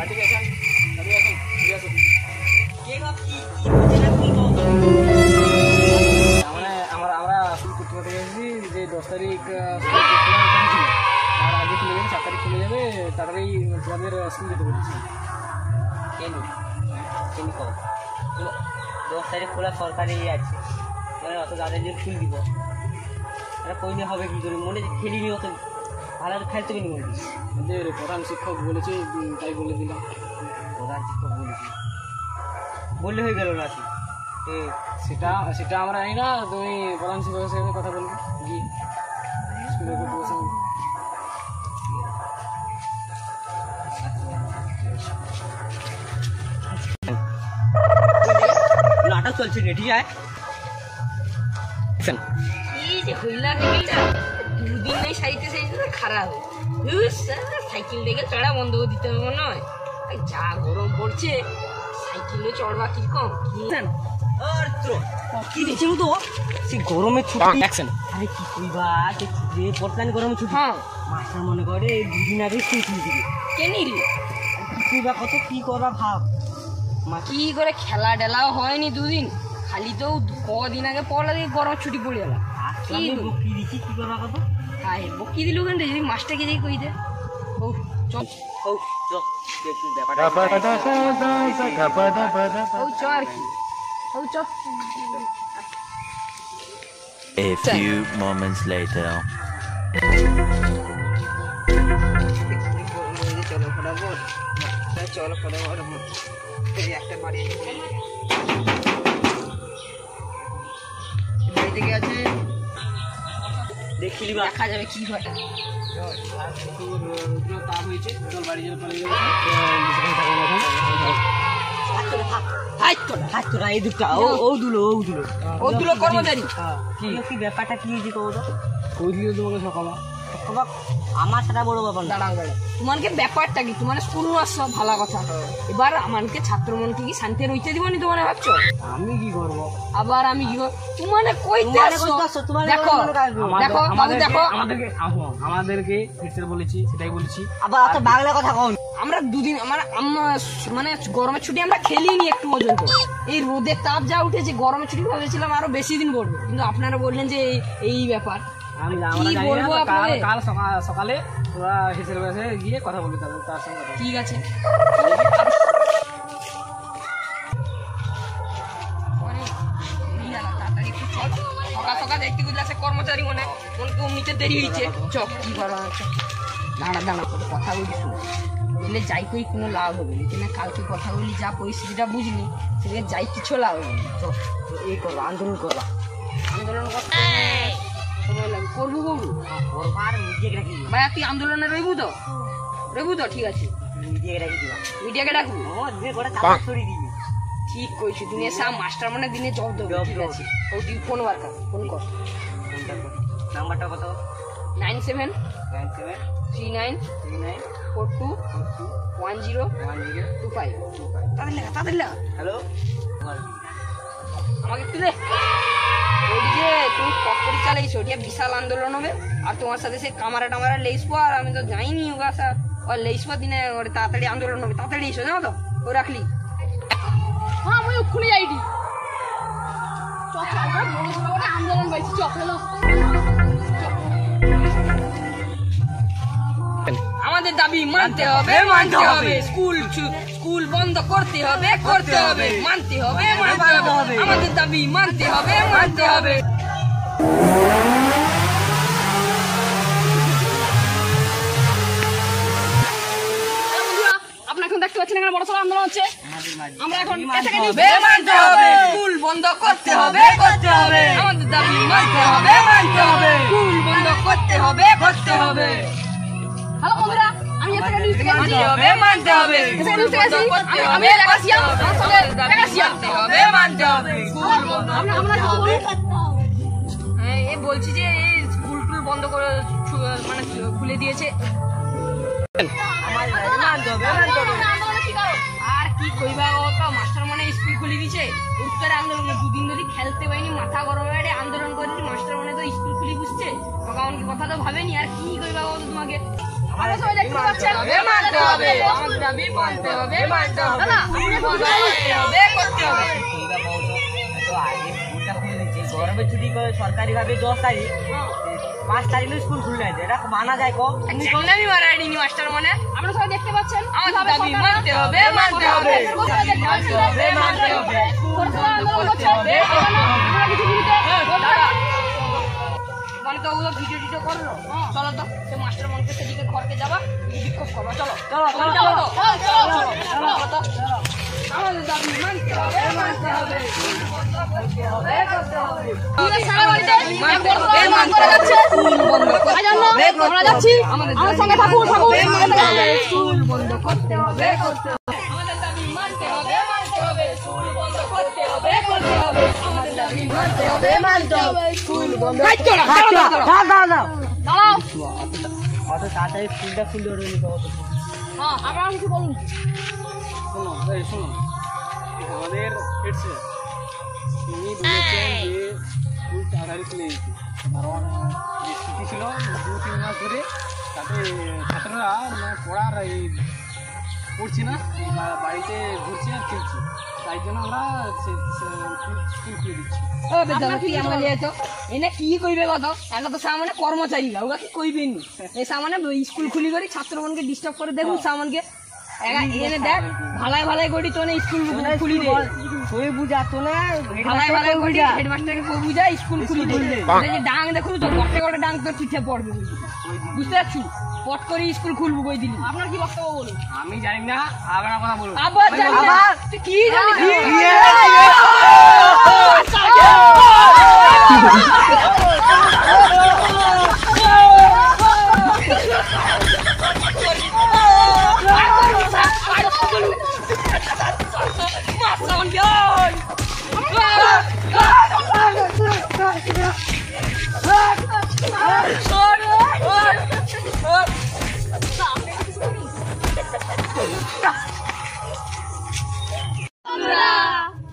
আমরা স্কুল করতে গেছি যে 10 তারিখ আর আগে খুলে যাবে, 7 তারিখ খুলে যাবে, তাড়াতাড়ি তোমাদের স্কুল যেতে বলেছি। কেন 10 তারিখ খোলা সরকারি আছে, মানে অত তাদের যে ফুল দিব এটা কইলে হবে কি করে? মনে খেলিনি অত ভালো খেলতে পারিনি মনে আমাদের প্রধান শিক্ষক বলেছে তাই বলে দিলাম। প্রধান শিক্ষক বলেছি বললে হয়ে গেল নাকি? সেটা আমরা জানি না, তুমি প্রধান শিক্ষকের সাথে কথা বলবে গিয়ে স্কুলে বসে। নাটক চলছে রেডি আয়। এই যে হইলা টেবিলটা দুদিন নেই সাইতে সাইতে খারাপ সাইকেল দেখে চড়া বন্ধ করে দিতে হবে মনে হয়। যা গরম পড়ছে সাইকেলে চড়বা কিরকম কি দেখছি তো সে গরমে ছুটি অ্যাকশন। আরে কি কইবা যে ছুটি পড়তানি গরমে ছুটি। হ্যাঁ মাস্টার মনে করে দুদিন আগে স্কুল খুলে দিবে। কেনি রে কি কইবা কত কি করবা ভাব। কি করে খেলা ডেলাও হয়নি দুদিন, খালি তো কদিন আগে পড়লা দিয়ে গরম ছুটি পড়ে গেল। কি দিচ্ছি কি করবা কত হায় বকি দিল কেন যদি মাস্টারকে দিয়ে কই দে। ও চল ও চল দেখি ব্যাপারটা ও চ আর কি ও চ। A few moments later. চলো ফটাফট চলো ফটাফট একটা বাড়ি থেকে আছে দেখলি দেখা যাবে কি হয়। তাপ হয়েছে, চল বাড়ি যেতে পারি। হাত তোরা এই দুটা ও দুলো কর্মচারী কি ব্যাপারটা কি হয়েছে তো কই দিল তোমাকে সকালে? আমার সেটা বড় ব্যাপার দাঁড়াও তোমাকে ব্যাপারটা কি? তোমার স্কুল আসছো ভালো কথা, এবার আমাকে ছাত্র মনকে কি শান্তি রইতে দিব নি তোমার ভাবছো? আমি কি করবো? আবার আমি কি তোমার কইতে আসছো? দেখো দেখো বাবু দেখো আমাদেরকে টিচার বলেছি, সেটাই বলেছি। আবার অত বাংলা কথা কোন? আমরা দুদিন মানে গরমের ছুটি আমরা খেলিনি একটু পর্যন্ত। এই রোদের তাপ যা উঠেছে গরমের ছুটি ভেবেছিলাম আরো বেশি দিন পড়বে, কিন্তু আপনারা বললেন যে এই ব্যাপার। কাল সকালে তোরা হিসেবে কাছে গিয়ে কথা বলবি তার সঙ্গে। ঠিক আছে তাড়াতাড়ি একটু চল, সকাল সকাল দেখতে বুঝলে আছে কর্মচারী মনে নিতে দেরি হয়েছে। চল কি করা দাঁড়া কথা বলি শুনে বললে যাই কই কোনো লাভ হবে না, কেন কালকে কথা বলি যা পরিস্থিতিটা বুঝলি সেদিকে যাই কিছু লাভ হবে না। চল এই করবো আন্দোলন করবা করতে সময় লাগবে, করবো আর মিডিয়াকে রাখি ভাই তুই আন্দোলনে রইবু তো ঠিক আছে মিডিয়াকে ডাকবো ঠিক কইছি। দিনে সব মাস্টার মানে দিনে জব দেবো ঠিক আছে। ও তুই ফোন বারকা ফোন কর নাম্বারটা কত? 9739421025 তাদের লেখা হ্যালো আমাকে একটু দে। ওইদিকে তুমি পকড়ি চালাইছো, ওটা বিশাল আন্দোলন হবে। আর তোমার সাথে সে কামারা টামারা লেইসবো, আর আমি তো যাইনি ওগা স্যার ওর লেইসবো দিনে ওর তাড়াতাড়ি আন্দোলন হবে। তাড়াতাড়ি এসো জানো তো ও রাখলি। হ্যাঁ আমি ওখানে যাইনি আন্দোলন পাইছি চলো। আমাদের দাবি মানতে হবে স্কুল বন্ধ করতে হবে মানতে হবে আমাদের দাবি মানতে হবে আপনার এখন দেখতে পাচ্ছেন এখানে বড় সড় আন্দোলন হচ্ছে। আমরা এখন স্কুল বন্ধ করতে হবে আমাদের দাবি মানতে হবে স্কুল বন্ধ করতে হবে হ্যালো বন্ধুরা, আমি এখানে নিউজ থেকে আসছি মানতে হবে আমি এলাকাসিয়া বলছি যে এই স্কুল টুল বন্ধ করে মানে খুলে দিয়েছে। আর কি কইবা মাস্টার মানে স্কুল খুলে দিয়েছে উত্তর আন্দোলন দুদিন ধরে খেলতে পারিনি, মাথা গরম হয়ে আন্দোলন করেছি। মাস্টার মানে তো স্কুল খুলে বুঝছে তখন কথা তো ভাবেনি। আর কি কইবা তোমাকে আমরা সবাই দেখতে পাচ্ছেন মানতে হবে আমাদের দাবি মানতে হবে মানতে হবে করতে হবে সেইটা বলতো তো আগে স্কুলটা খুলে যে গরমের ছুটি করে সরকারিভাবে 10 তারিখ 5 তারিখে স্কুল খুলে আছে এটা মানা যায় কম আমি মারাইনি মাস্টার মানে আমরা সবাই দেখতে পাচ্ছেন আমাদের দাবি মানতে হবে মানতে হবে মানতে হবে মানতে হবে মানে তো ওগুলো ভিডিও টিডিও করলো চলো তো সে মাস্টার মনকে সেদিকে ঘরকে যাবা বিক্ষোভ করবো চলো চলো চলো চলো চলো চলো আমাদের দাবি মানতে হবে মানতে হবে আমরা যাচ্ছি আমাদের সঙ্গে থাকুন স্কুল বন্ধ করতে হবে আমাদের দাবি মানতে হবে মানতে হবে স্কুল বন্ধ করতে হবে আমাদের দাবি মানতে হবে মানতে হবে স্কুল বন্ধ দাঁড়াও অত তাড়াতাড়ি স্কুলটা খুলে রইল হ্যাঁ আপনারা কিছু বলুন শোনো শোনো আমাদের হেড স্যার তিনি বলেছেন যে স্কুল তাড়াতাড়ি খুলে দিতে, কারণ যে ছুটি ছিল 2-3 মাস ধরে তাতে ছাত্ররা মানে পড়ার এই পড়ছি না, বাড়িতে ঘুরছে আর খেলছি, তাই জন্য আমরা স্কুল খুলে দিচ্ছি। ও বেদানা কি আমরা লিয়েছো এনে কি কইবে কত এটা তো সামনে কর্মচারী না ওরা কি কইবেন এই সামনে স্কুল খুলি করি ছাত্রগণকে ডিস্টার্ব করে দেখুন সামনকে এনে দেখ ভালাই ভালাই করি তো না স্কুল খুলি দে তুই বুঝাতো না ভালাই ভালাই করি হেডমাস্টারকে কই বুঝা স্কুল খুলি দে এই যে ডাং দেখুন তো গটে গটে ডাং তো পিঠে পড়বে বুঝতে পারছি পট করে স্কুল খুলবো কই দিলি আপনার কি বক্তব্য বলুন আমি জানি না, আবার কথা বলুন। আবার তুই কি জানিস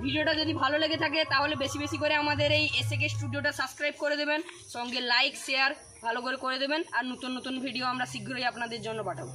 ভিডিওটা যদি ভালো লেগে থাকে তাহলে বেশি বেশি করে আমাদের এই এসএকে স্টুডিওটা সাবস্ক্রাইব করে দেবেন, সঙ্গে লাইক শেয়ার ভালো করে দেবেন, আর নতুন নতুন ভিডিও আমরা শীঘ্রই আপনাদের জন্য পাঠাবো।